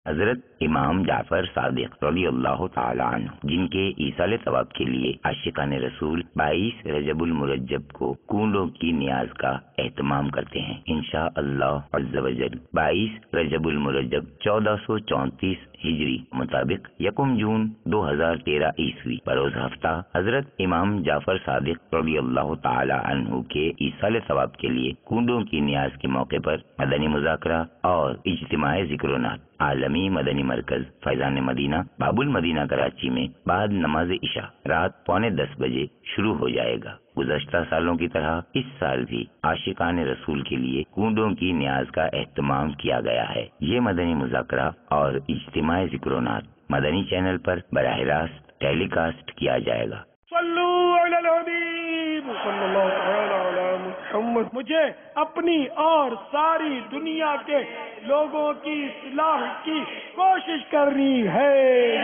حضرت امام جعفر صادق رضی اللہ تعالی عنہ، جن کے ایصال ثواب کے لیے عاشقان رسول 22 رجب المرجب کو کنڈوں کی نیاز کا اہتمام کرتے ہیں۔ انشاءاللہ عز و جل 22 رجب المرجب 1434 ہجری مطابق 1 جون 2013 عیسوی بروز ہفتہ حضرت امام جعفر صادق رضی اللہ تعالی عنہ کے ایصال ثواب کے لیے کنڈوں کی نیاز کے موقع پر مدنی مذاکرہ اور اجتماع ذکر و نعت عالمی مدنی مرکز فیضان مدینہ باب المدینہ کراچی میں بعد نماز عشاء رات 9:45 بجے شروع ہو جائے گا۔ گزشتہ سالوں کی طرح اس سال بھی عاشقان رسول کے لیے کنڈوں کی نیاز کا اہتمام کیا گیا ہے۔ یہ مدنی مذاکرہ اور اجتماع ذکر و نعت مدنی چینل پر براہ راست ٹیلی کاسٹ کیا جائے گا۔ صلو علی الحبیب صلی اللہ تعالی علی محمد۔ مجھے اپنی اور ساری دنیا کے لوگوں کی اصلاح کی کوشش کرنی ہے۔